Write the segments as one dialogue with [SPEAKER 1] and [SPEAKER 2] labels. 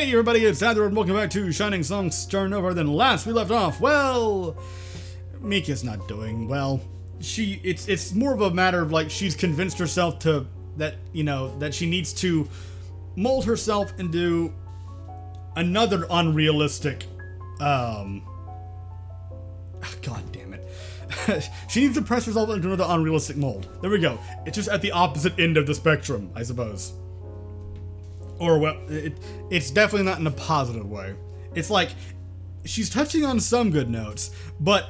[SPEAKER 1] Hey everybody, it's Adler and welcome back to Shining Song Starnova. Then last we left off, well, Mika's not doing well. It's more of a matter of like she's convinced herself that she needs to mold herself into another unrealistic God damn it. She needs to press herself into another unrealistic mold. There we go. It's just at the opposite end of the spectrum, I suppose. Or, well, it's definitely not in a positive way. It's like, she's touching on some good notes, but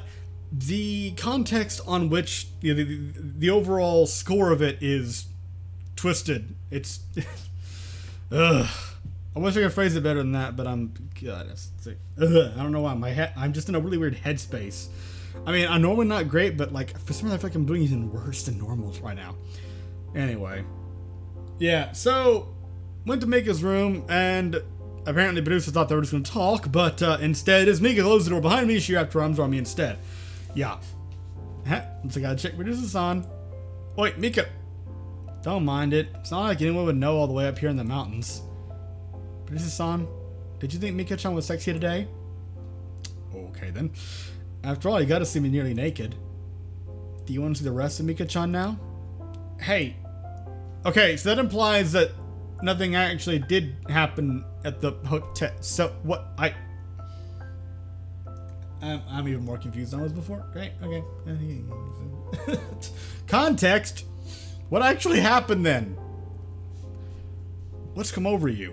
[SPEAKER 1] the context on which the overall score of it is twisted. It's... Ugh. I wish I could phrase it better than that, but I don't know why. I'm just in a really weird headspace. I mean, I'm normally not great, but like, for some reason I feel like I'm doing even worse than normal right now. Anyway. Yeah, so... went to Mika's room, and apparently the producer thought they were just going to talk, but instead, as Mika closed the door behind me, she wrapped her arms around me instead. Yeah. So I gotta check producer's-san. Wait, Mika. Don't mind it. It's not like anyone would know all the way up here in the mountains. Producer-san, did you think Mika-chan was sexy today? Okay, then. After all, you gotta see me nearly naked. Do you want to see the rest of Mika-chan now? Hey. Okay, so that implies that nothing actually did happen at the hotel. So what? I'm even more confused than I was before. Great. Okay. Context. What actually happened then? What's come over you?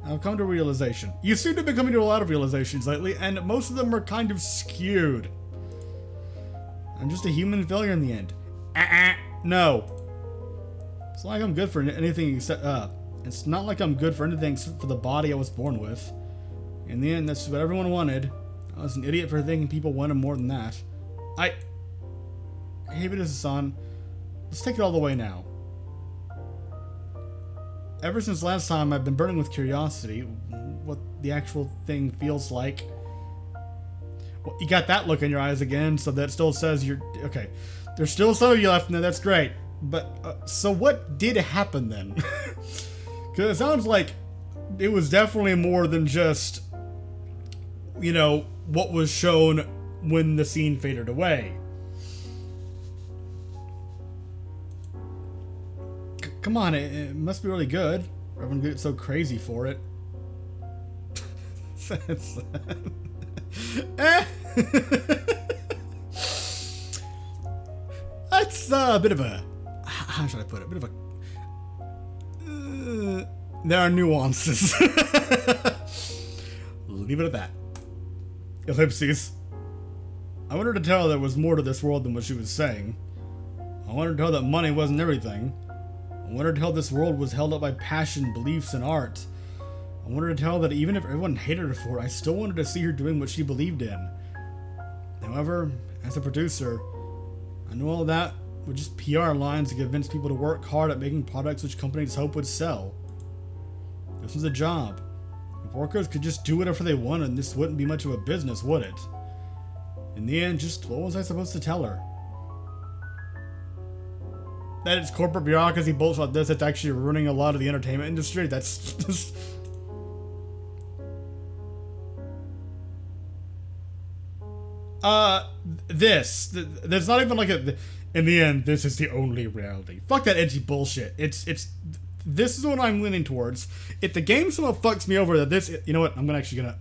[SPEAKER 1] I've come to a realization. You seem to be coming to a lot of realizations lately, and most of them are kind of skewed. I'm just a human failure in the end. No. It's not like I'm good for anything except, it's not like I'm good for anything except for the body I was born with. In the end, that's what everyone wanted. I was an idiot for thinking people wanted more than that. Hey, Producer-san, let's take it all the way now. Ever since last time, I've been burning with curiosity, what the actual thing feels like. Well, you got that look in your eyes again, so that still says you're, okay. There's still some of you left in there, that's great. But, so what did happen then? Because it sounds like it was definitely more than just, what was shown when the scene faded away. Come on, it must be really good. Everyone gets so crazy for it. That's a bit of a... how should I put it? A bit of a... there are nuances. Leave it at that. Ellipses. I wanted to tell her there was more to this world than what she was saying. I wanted to tell her that money wasn't everything. I wanted to tell her this world was held up by passion, beliefs, and art. I wanted to tell her that even if everyone hated her for it, I still wanted to see her doing what she believed in. However, as a producer, I knew all that were just PR lines to convince people to work hard at making products which companies hope would sell. This was a job. If workers could just do whatever they wanted, this wouldn't be much of a business, would it? In the end, just what was I supposed to tell her? That it's corporate bureaucracy bullshit like this that's actually ruining a lot of the entertainment industry? That's just... there's not even like a... in the end, this is the only reality. Fuck that edgy bullshit. This is what I'm leaning towards. If the game somehow fucks me over, that this, you know what,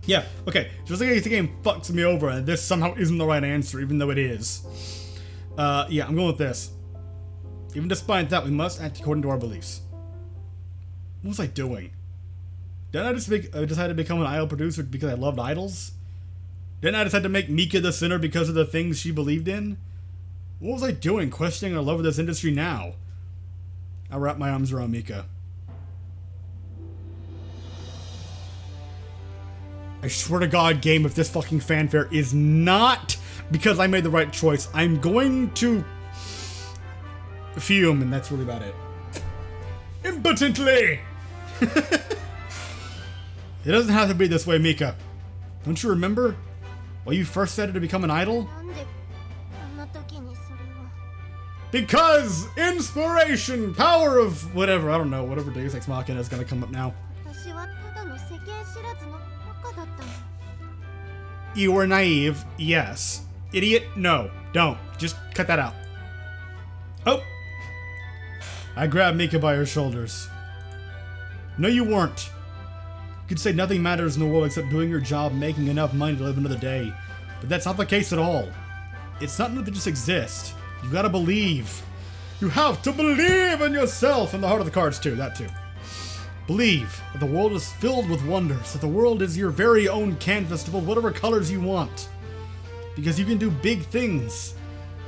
[SPEAKER 1] yeah, okay. Just like if the game fucks me over and this somehow isn't the right answer, even though it is. Yeah, I'm going with this. Even despite that, we must act according to our beliefs. What was I doing? Didn't I just decide to become an idol producer because I loved idols? Didn't I decide to make Mika the sinner because of the things she believed in? What was I doing questioning our love of this industry now? I wrap my arms around Mika. I swear to God, game, if this fucking fanfare is not because I made the right choice, I'm going to fume, and that's really about it. Impotently! It doesn't have to be this way, Mika. Don't you remember? When you first said to become an idol? Because inspiration, power of whatever, I don't know, whatever Deus Ex Machina is gonna come up now. You were naive, yes. Idiot, no. Don't. Just cut that out. Oh! I grabbed Mika by her shoulders. No, you weren't. You could say nothing matters in the world except doing your job, making enough money to live another day. But that's not the case at all. It's not enough to just exist. You gotta believe. You have to believe in yourself and the heart of the cards too, that too. Believe that the world is filled with wonders, that the world is your very own canvas to build whatever colors you want. Because you can do big things.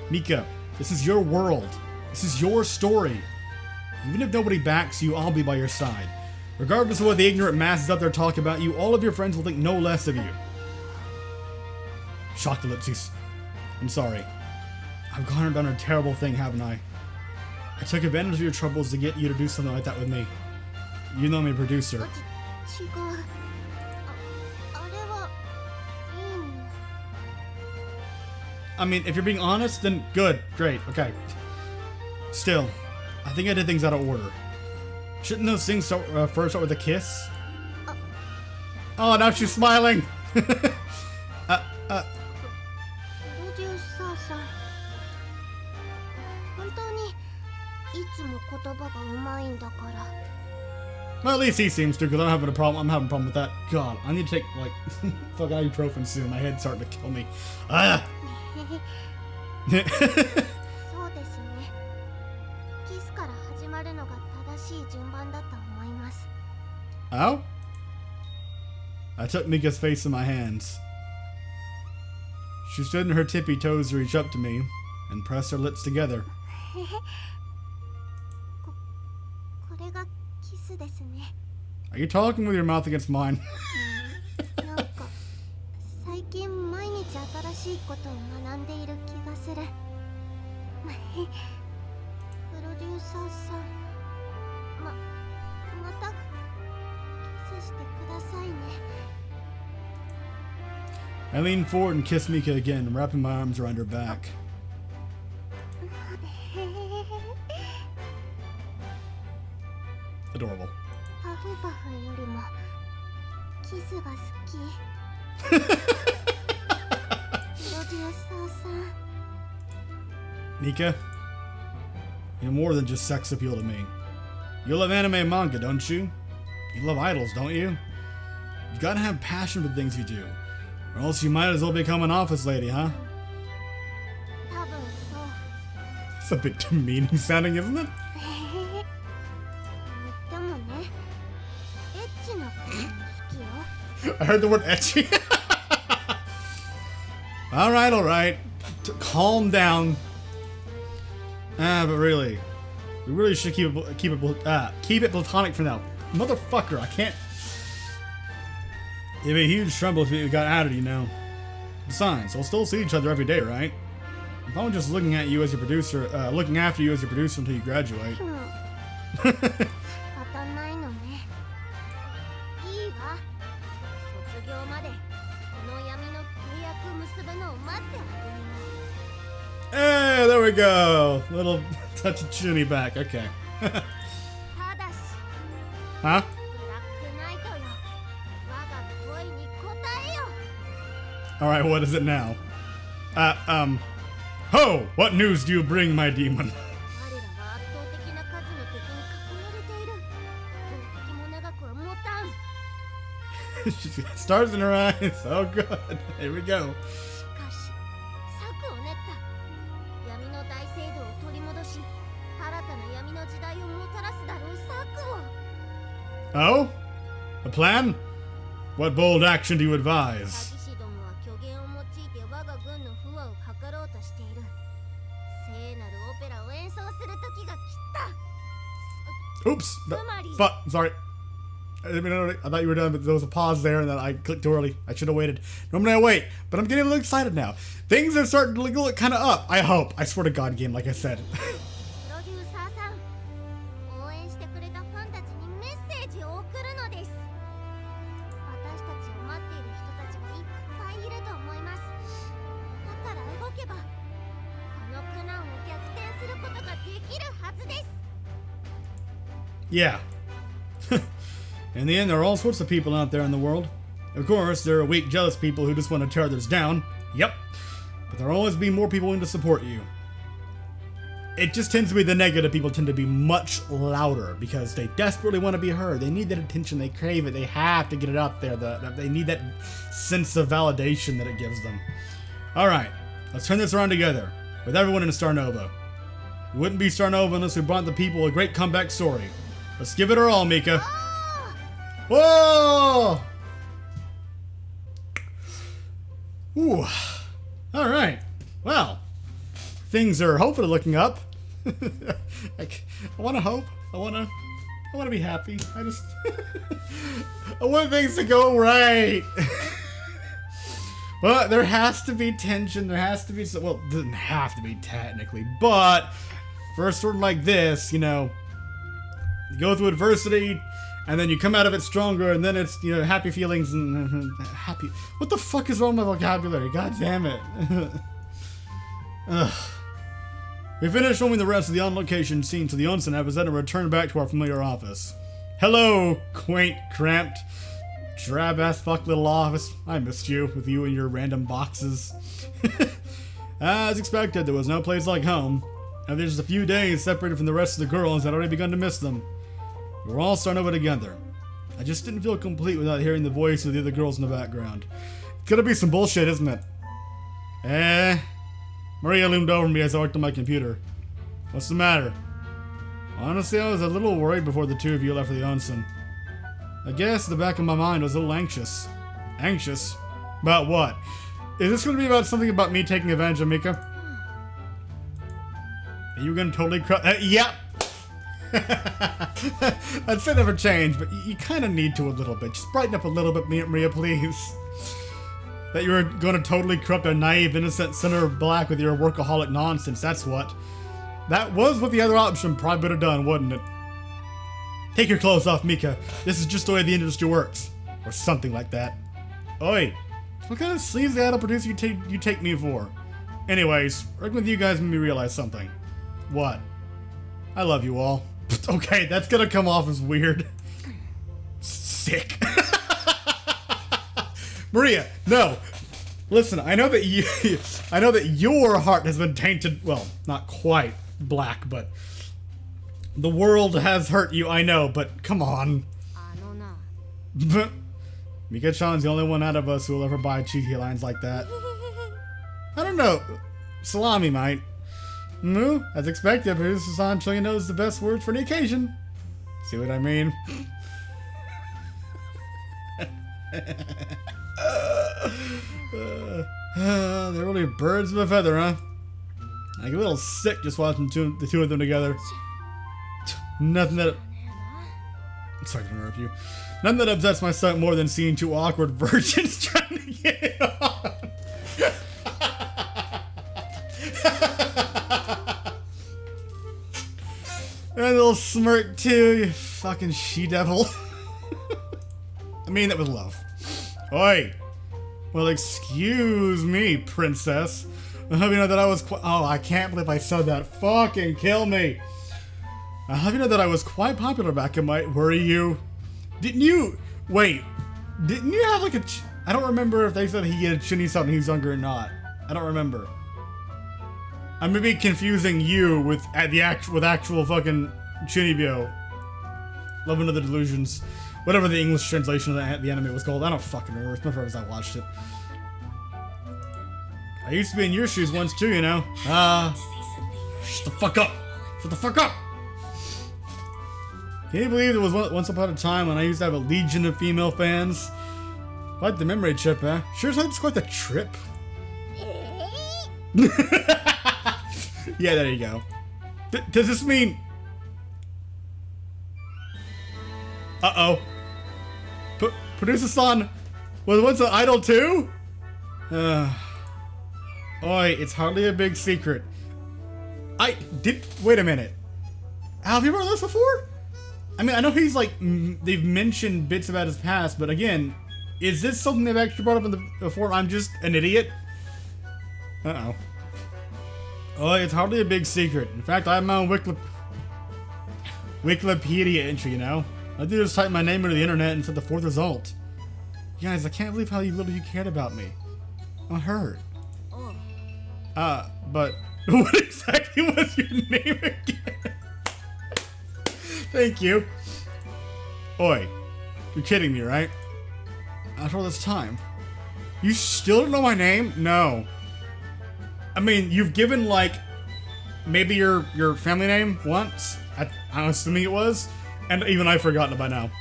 [SPEAKER 1] Mika, this is your world. This is your story. Even if nobody backs you, I'll be by your side. Regardless of what the ignorant masses out there talk about you, all of your friends will think no less of you. Shocked ellipses. I'm sorry. I've gone and done a terrible thing, haven't I? I took advantage of your troubles to get you to do something like that with me. You know I'm a producer. I mean, if you're being honest, then good. Great. Okay. Still, I think I did things out of order. Shouldn't those things first start with a kiss? Oh, now she's smiling! Well, at least he seems to, because I'm having a problem. I'm having a problem with that. God, I need to take, like, fucking ibuprofen soon. My head's starting to kill me. Ah! Oh? I took Mika's face in my hands. She stood on her tippy toes to reach up to me and press her lips together. Are you talking with your mouth against mine? I leaned forward and kissed Mika again, wrapping my arms around her back. Adorable. Mika, you're more than just sex appeal to me. You love anime and manga, don't you? You love idols, don't you? You gotta have passion for the things you do, or else you might as well become an office lady, huh? It's a bit demeaning sounding, isn't it? I heard the word ecchi. Alright. Calm down. But really, we really should keep it platonic for now. Motherfucker, I can't. It'd be a huge trouble if it got added, you know. Besides, we'll still see each other every day, right? If I'm just looking at you as your producer, looking after you as your producer until you graduate. Hey, there we go. Little touch of chinny back. Okay. Huh? Alright, what is it now? Ho! What news do you bring, my demon? She's got stars in her eyes. Oh, good. Here we go. Oh? A plan? What bold action do you advise? Oops. Fuck. Sorry. I thought you were done, but there was a pause there, and then I clicked too early. I should have waited. Normally I wait, but I'm getting a little excited now. Things are starting to look kind of up. I hope. I swear to God, game, like I said. Yeah. In the end, there are all sorts of people out there in the world. Of course, there are weak, jealous people who just want to tear others down. Yep. But there will always be more people willing to support you. It just tends to be the negative people tend to be much louder because they desperately want to be heard. They need that attention. They crave it. They have to get it out there. They need that sense of validation that it gives them. All right, let's turn this around together with everyone in Starnova. It wouldn't be Starnova unless we brought the people a great comeback story. Let's give it our all, Mika. Whoa! Ooh. All right. Well, things are hopefully looking up. I want to hope. I want to be happy. I want things to go right. Well, there has to be tension. There has to be some. Well, it doesn't have to be technically, but for a story like this, you know, you go through adversity, and then you come out of it stronger, and then it's, you know, happy feelings and happy. What the fuck is wrong with my vocabulary? God damn it. Ugh. We finished filming the rest of the on-location scenes to the onsen episode and returned back to our familiar office. Hello, quaint, cramped, drab-ass fuck little office. I missed you, with you and your random boxes. As expected, there was no place like home. After just a few days separated from the rest of the girls, I'd already begun to miss them. We were all starting over together. I just didn't feel complete without hearing the voice of the other girls in the background. It's gonna be some bullshit, isn't it? Maria loomed over me as I worked on my computer. What's the matter? Honestly, I was a little worried before the two of you left for the onsen. I guess the back of my mind was a little anxious. Anxious? About what? Is this going to be about something about me taking advantage of Mika? Are you going to totally yep! I'd say never change, but you kind of need to a little bit. Just brighten up a little bit, Maria, please. That you were going to totally corrupt a naive, innocent sinner of black with your workaholic nonsense, that's what. That was what the other option probably would have done, wouldn't it? Take your clothes off, Mika. This is just the way the industry works. Or something like that. Oi, what kind of sleazy idol producer you take me for? Anyways, working with you guys made me realize something. What? I love you all. Okay, that's gonna come off as weird. Sick. Maria, no. Listen, I know that your heart has been tainted, well, not quite black, but the world has hurt you, I know, but come on. Mika-chan's the only one out of us who will ever buy cheeky lines like that. I don't know. Salami might. Moo, as expected, producer San Chili knows the best words for the occasion. See what I mean? They're really birds of a feather, huh? I get a little sick just watching the two of them together. Nothing that... Sorry to interrupt you. Nothing that upsets my stomach more than seeing two awkward virgins trying to get it on. And a little smirk too, you fucking she-devil. I mean that with love. Oi! Well, excuse me, princess. I hope you know that I was oh, I can't believe I said that. Fucking kill me. I hope you know that I was quite popular back in my... Were you? Didn't you... Wait. Didn't you have like a... I don't remember if they said he had Chunibyo when he was younger or not. I don't remember. I may be confusing you with actual fucking Chunibyo. Love and Other Delusions. Whatever the English translation of the anime was called. I don't fucking remember. It's been forever since I watched it. I used to be in your shoes once too, you know. Shut the fuck up. Shut the fuck up. Can you believe there was once upon a time when I used to have a legion of female fans? Quite the memory trip, huh? Sure as it's quite the trip. Yeah, there you go. Does this mean... Uh-oh. Producer San was once an idol too? Oi, it's hardly a big secret. Wait a minute. Have you ever heard this before? I mean, I know he's like, they've mentioned bits about his past, but again, is this something they've actually brought up before? I'm just an idiot? Uh-oh. Oh, it's hardly a big secret. In fact, I have my own Wikipedia entry, you know? I did just type my name into the internet and said the fourth result. Guys, I can't believe how little you cared about me. I'm hurt. But what exactly was your name again? Thank you. Oi, you're kidding me, right? After all this time, you still don't know my name? No. I mean, you've given, like, maybe your family name once? I'm assuming it was. And even I've forgotten it by now.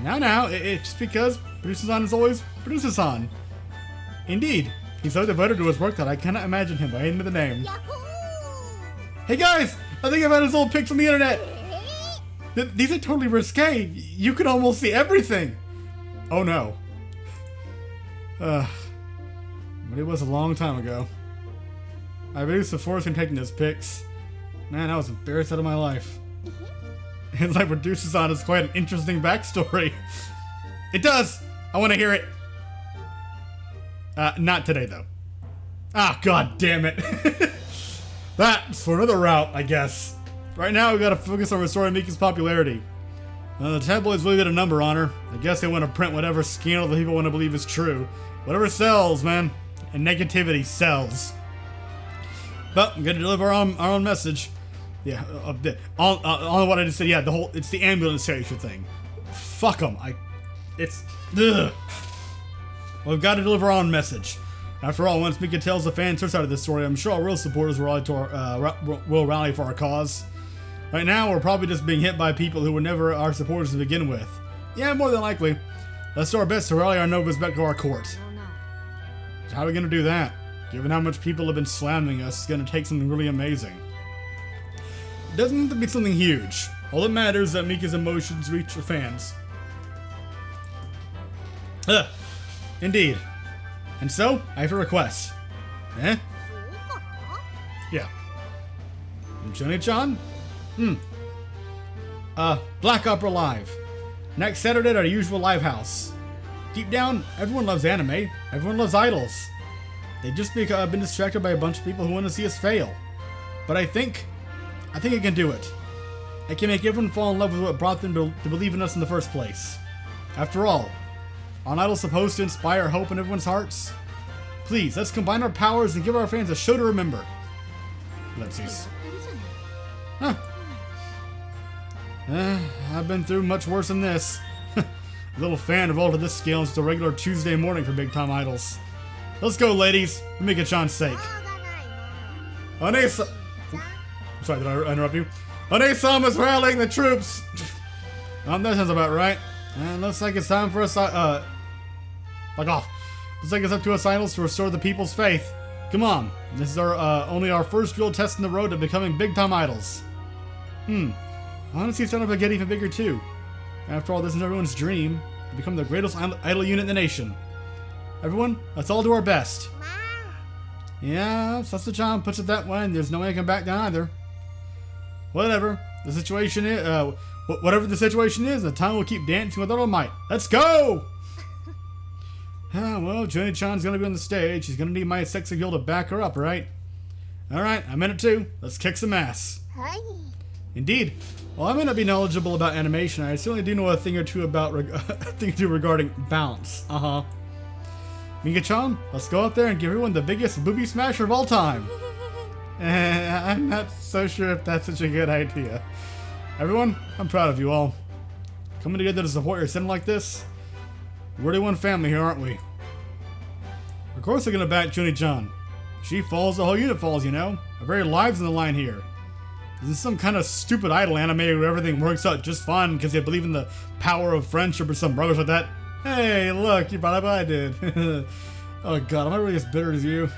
[SPEAKER 1] Now, it's just because Producer-san is always Producer-san. Indeed, he's so devoted to his work that I cannot imagine him by any other name. Hey guys, I think I found his old pics on the internet. These are totally risque. You can almost see everything. Oh no. But it was a long time ago. I reduced the force in taking those pics. Man, I was embarrassed out of my life. It's like Producer-san is quite an interesting backstory. It does! I want to hear it. Not today, though. Ah, god damn it. That's for another route, I guess. Right now, we gotta focus on restoring Mika's popularity. The tabloids really got a number on her. I guess they want to print whatever scandal the people want to believe is true. Whatever sells, man. And negativity sells. But I'm gonna deliver our own message. Yeah, on what I just said, yeah, it's the ambulance station thing. Fuck them. Ugh. We've got to deliver our own message. After all, once Mika tells the fans her side of this story, I'm sure our real supporters will rally for our cause. Right now, we're probably just being hit by people who were never our supporters to begin with. Yeah, more than likely. Let's do our best to rally our Novas back to our court. So how are we going to do that? Given how much people have been slamming us, it's going to take something really amazing. It doesn't have to be something huge. All that matters is that Mika's emotions reach the fans. Indeed. And so, I have a request. Eh? Yeah. Johnny-chan? Black Opera Live. Next Saturday at our usual live house. Deep down, everyone loves anime. Everyone loves idols. They've just been distracted by a bunch of people who want to see us fail. But I think I can do it. I can make everyone fall in love with what brought them to believe in us in the first place. After all, aren't idols supposed to inspire hope in everyone's hearts? Please, let's combine our powers and give our fans a show to remember. Let's see. Huh. I've been through much worse than this. A little fan of all to this scale is the regular Tuesday morning for big-time idols. Let's go, ladies, for Mika-chan's sake. Sorry, did I interrupt you? One-sama is rallying the troops! That sounds about right. And looks like it's time for us, fuck off. Looks like it's up to us idols to restore the people's faith. Come on, this is only our first real test in the road to becoming big-time idols. Honestly, it's starting to get even bigger too. After all, this is everyone's dream, to become the greatest idol unit in the nation. Everyone, let's all do our best. Yeah, Sasa-chan puts it that way, and there's no way I can back down either. Whatever the situation is, the time will keep dancing with all our might. Let's go! Well, Johnny-chan's gonna be on the stage. She's gonna need my sexy girl to back her up, right? Alright, I'm in it too. Let's kick some ass. Hi. Indeed. While I may not be knowledgeable about animation, I certainly do know a thing or two about regarding bounce. Mika-chan, let's go out there and give everyone the biggest booby smasher of all time. I'm not so sure if that's such a good idea. Everyone, I'm proud of you all. Coming together to support your sin like this. We're really one family here, aren't we? Of course they're gonna back Johnny-chan. She falls, the whole unit falls, you know? Our very lives on the line here. This is some kind of stupid idol anime where everything works out just fine because they believe in the power of friendship or some rubbish like that. Hey, look, you brought up what I did. Oh god, am I really as bitter as you?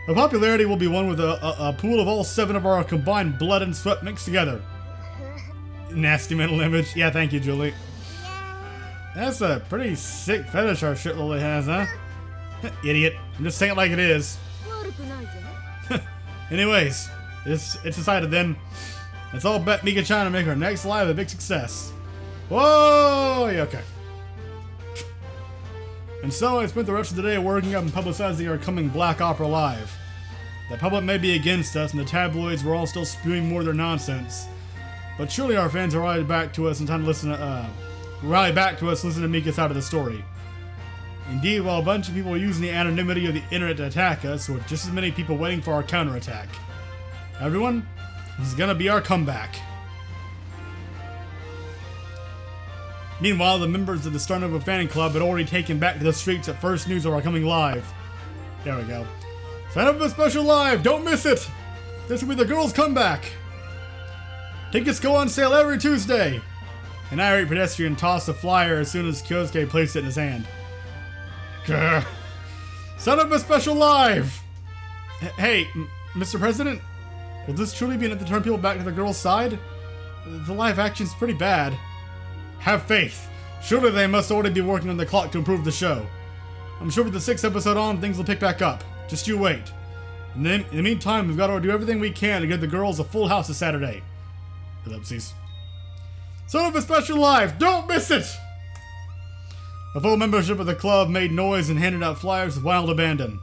[SPEAKER 1] The popularity will be won with a pool of all 7 of our combined blood and sweat mixed together. Nasty mental image. Yeah, thank you, Julie. That's a pretty sick fetish our shit Lily has, huh? Idiot. I'm just saying it like it is. Anyways, it's decided then. Let's all bet Mika-chan to make her next live a big success. Whoa! Yeah, okay. And so I spent the rest of the day working up and publicizing our coming Black Opera Live. The public may be against us, and the tabloids were all still spewing more of their nonsense. But surely our fans will rally back to us in time to listen to Mika's side of the story. Indeed, while a bunch of people are using the anonymity of the internet to attack us, with just as many people waiting for our counterattack. Everyone, this is gonna be our comeback. Meanwhile, the members of the Starnova fan club had already taken back to the streets at first news of our coming live. There we go. Sign up for a special live! Don't miss it! This will be the girls' comeback! Tickets go on sale every Tuesday! An irate pedestrian tossed a flyer as soon as Kyosuke placed it in his hand. Grr. Sign up for a special live! Hey, Mr. President? Will this truly be enough to turn people back to the girls' side? The live action's pretty bad. Have faith. Surely they must already be working on the clock to improve the show. I'm sure with the 6th episode on, things will pick back up. Just you wait. And then, in the meantime, we've got to do everything we can to give the girls a full house this Saturday. Ellipses. Son of a special live! Don't miss it! A full membership of the club made noise and handed out flyers with wild abandon.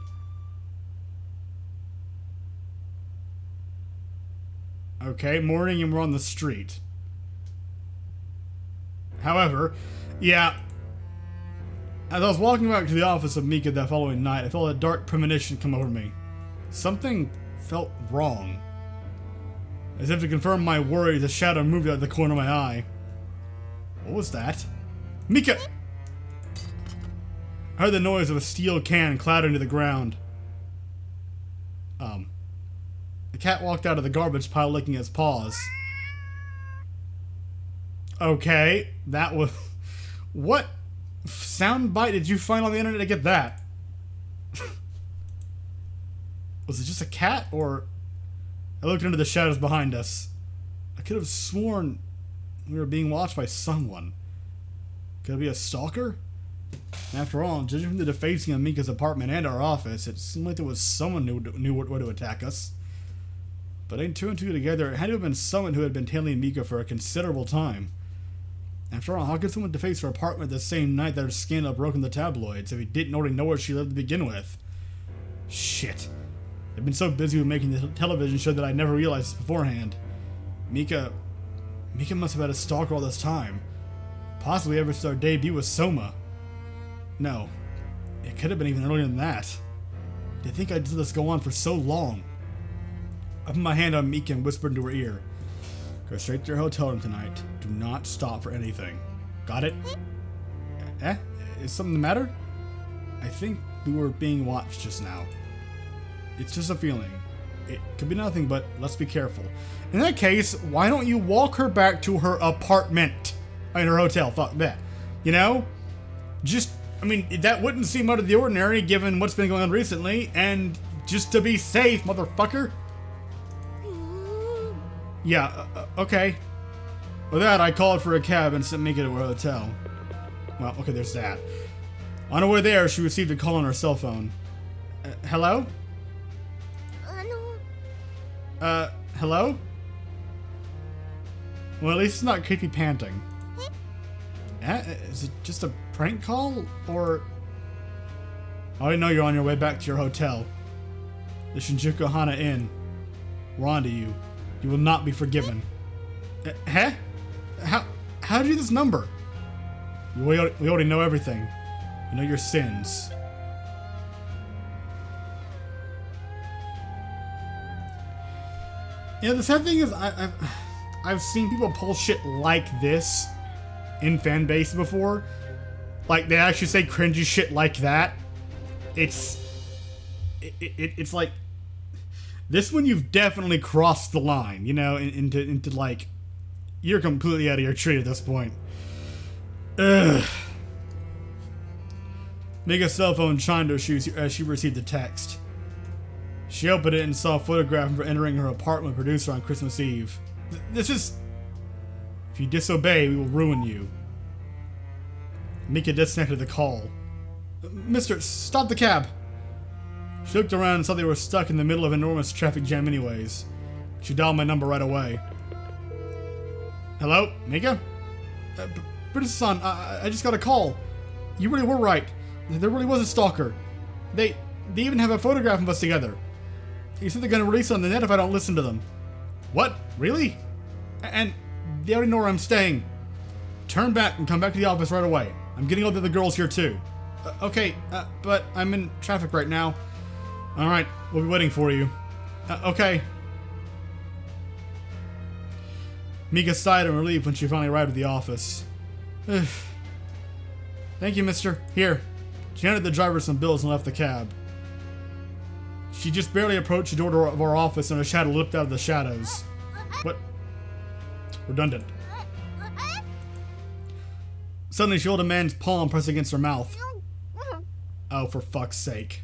[SPEAKER 1] Okay, morning and we're on the street. However, yeah, as I was walking back to the office of Mika that following night, I felt a dark premonition come over me. Something felt wrong. As if to confirm my worries, a shadow moved out of the corner of my eye. What was that? Mika! I heard the noise of a steel can clattering to the ground. The cat walked out of the garbage pile licking his paws. Okay, that was... What soundbite did you find on the internet to get that? Was it just a cat, or... I looked into the shadows behind us. I could have sworn we were being watched by someone. Could it be a stalker? After all, judging from the defacing of Mika's apartment and our office, it seemed like there was someone who knew what to attack us. But in two and two together, it had to have been someone who had been tailing Mika for a considerable time. After all, how could someone deface her apartment the same night that her scandal broke in the tabloids if he didn't already know where she lived to begin with? Shit. I've been so busy with making the television show that I never realized this beforehand. Mika must have had a stalker all this time. Possibly ever since our debut with Soma. No. It could have been even earlier than that. To think I'd let this go on for so long. I put my hand on Mika and whispered into her ear. Go straight to your hotel room tonight. Do not stop for anything. Got it? Is something the matter? I think we were being watched just now. It's just a feeling. It could be nothing, but let's be careful. In that case, why don't you walk her back to her apartment? I mean, her hotel. Fuck that. You know? Just, I mean, that wouldn't seem out of the ordinary given what's been going on recently, and just to be safe, motherfucker. Yeah, okay. With that, I called for a cab and sent Mika to her hotel. Well, okay, there's that. On her way there, she received a call on her cell phone. Hello? Hello? Well, at least it's not creepy panting. Is it just a prank call, or... I already know you're on your way back to your hotel. The Shinjuku Hana Inn. We're on to you. You will not be forgiven. How did you get this number? We already know everything. We know your sins. You know, the sad thing is, I've seen people pull shit like this in fan base before. Like, they actually say cringy shit like that. It's like, this one you've definitely crossed the line, you know, into like, you're completely out of your tree at this point. Ugh. Mika's cell phone chimed as she received the text. She opened it and saw a photograph of her entering her apartment with producer on Christmas Eve. This is... If you disobey, we will ruin you. Mika disconnected the call. Mister, stop the cab! She looked around and saw they were stuck in the middle of an enormous traffic jam anyways. She dialed my number right away. Hello? Mika? British-san, I just got a call. You really were right. There really was a stalker. They even have a photograph of us together. He said they're gonna release it on the net if I don't listen to them. What? Really? And They already know where I'm staying. Turn back and come back to the office right away. I'm getting all the other girls here too. Okay, but I'm in traffic right now. Alright, we'll be waiting for you. Okay. Mika sighed in relief when she finally arrived at the office. Thank you, mister. Here. She handed the driver some bills and left the cab. She just barely approached the door of our office and a shadow leapt out of the shadows. What? Redundant. Suddenly, she felt a man's palm press against her mouth. Oh, for fuck's sake.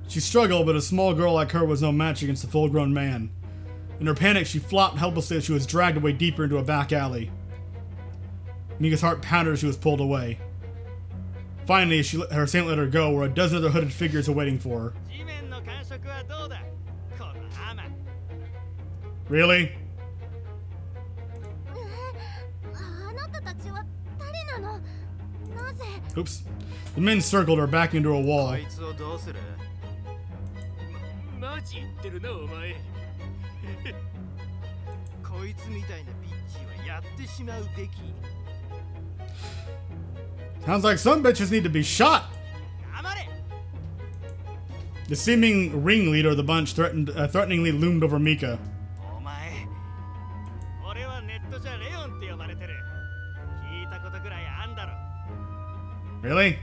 [SPEAKER 1] She struggled, but a small girl like her was no match against a full-grown man. In her panic, she flopped helplessly as she was dragged away deeper into a back alley. Mika's heart pounded as she was pulled away. Finally, her assailant let her go, where a dozen other hooded figures were waiting for her. Really? Oops. The men circled her back into a wall. Sounds like some bitches need to be shot. The seeming ringleader of the bunch threateningly loomed over Mika. Really?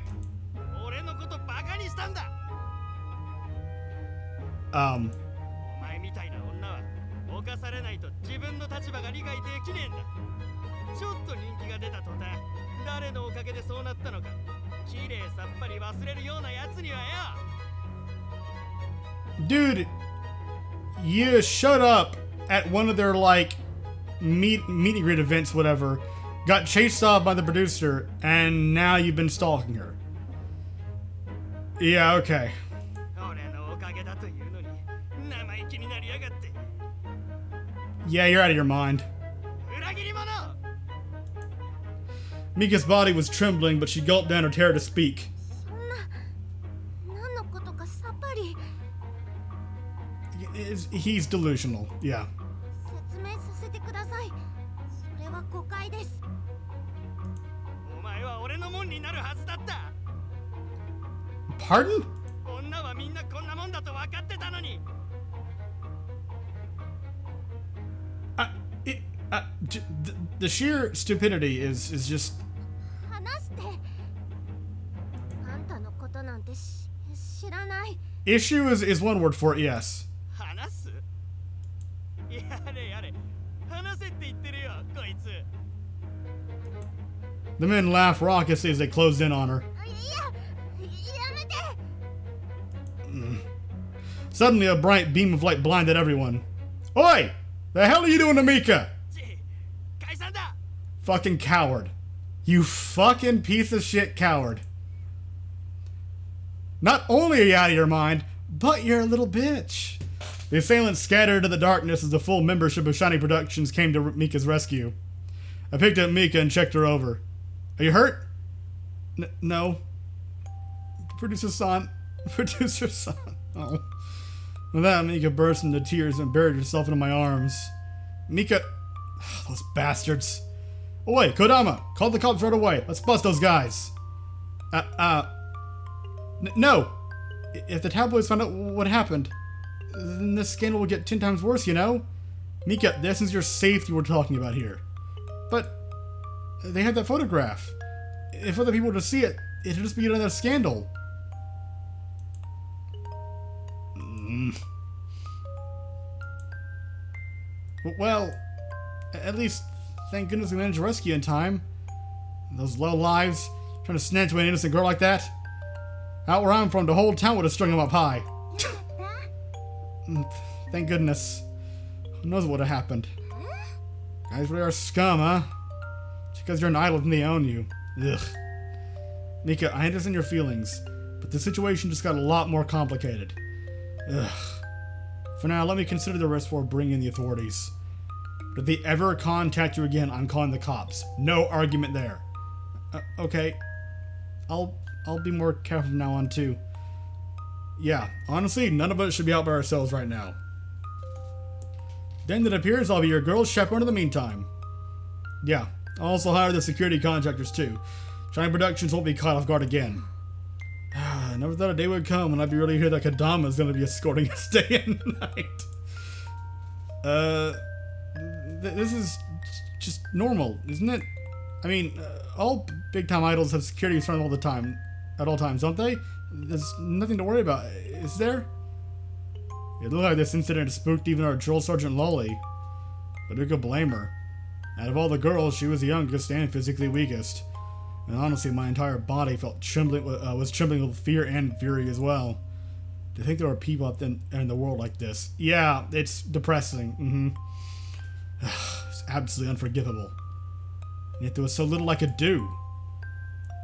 [SPEAKER 1] Dude, you showed up at one of their, like, meet and greet events, whatever, got chased off by the producer, and now you've been stalking her. Yeah, okay. Yeah, you're out of your mind. Mika's body was trembling, but she gulped down her terror to speak. He's delusional, yeah. Pardon? The sheer stupidity is just... Issue is one word for it, yes. The men laughed raucously as they closed in on her. Suddenly, a bright beam of light blinded everyone. Oi! The hell are you doing to Mika? Fucking coward. You fucking piece of shit coward. Not only are you out of your mind, but you're a little bitch. The assailants scattered into the darkness as the full membership of Shiny Productions came to Mika's rescue. I picked up Mika and checked her over. Are you hurt? No. Producer's son. Producer's son. Oh. With that, Mika burst into tears and buried herself into my arms. Mika... Those bastards. Oh wait, Kodama, call the cops right away. Let's bust those guys. No. If the tabloids find out what happened, then this scandal will get 10 times worse, you know? Mika, this is your safety we're talking about here. But they had that photograph. If other people were to see it, it'll just be another scandal. Well, at least, thank goodness we managed to rescue in time. Those low lives trying to snatch away an innocent girl like that. Out where I'm from, the whole town would have strung them up high. Thank goodness. Who knows what would have happened? Guys really are scum, huh? Just because you're an idol and they own you. Ugh. Mika, I understand your feelings, but the situation just got a lot more complicated. Ugh. For now, let me consider the rest before bringing in the authorities. But if they ever contact you again, I'm calling the cops. No argument there. Okay. I'll be more careful from now on, too. Yeah, honestly, none of us should be out by ourselves right now. Then it appears I'll be your girl's chaperone in the meantime. Yeah. I'll also hire the security contractors too. China Productions won't be caught off guard again. I never thought a day would come when I'd be really here that Kadama is going to be escorting us day and night. This is just normal, isn't it? I mean, all big-time idols have security in front of them all the time, at all times, don't they? There's nothing to worry about, is there? It looked like this incident spooked even our drill sergeant Lolly, but who could blame her? Out of all the girls, she was the youngest and physically weakest, and honestly, my entire body felt was trembling with fear and fury as well. To think there are people out there in the world like this, yeah, it's depressing. It's absolutely unforgivable. And yet there was so little I could do.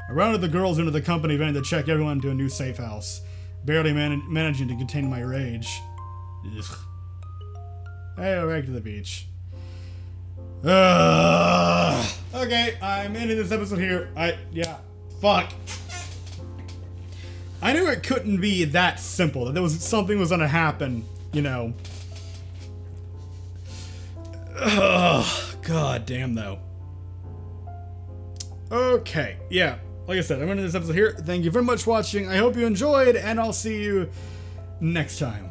[SPEAKER 1] I rounded the girls into the company van to check everyone to a new safe house, barely managing to contain my rage. Ugh. Hey, back to the beach. Okay, I'm ending this episode here. Fuck. I knew it couldn't be that simple, that there was something was gonna happen, you know. God damn though. Okay, yeah. Like I said, I'm ending this episode here. Thank you very much for watching. I hope you enjoyed, and I'll see you next time.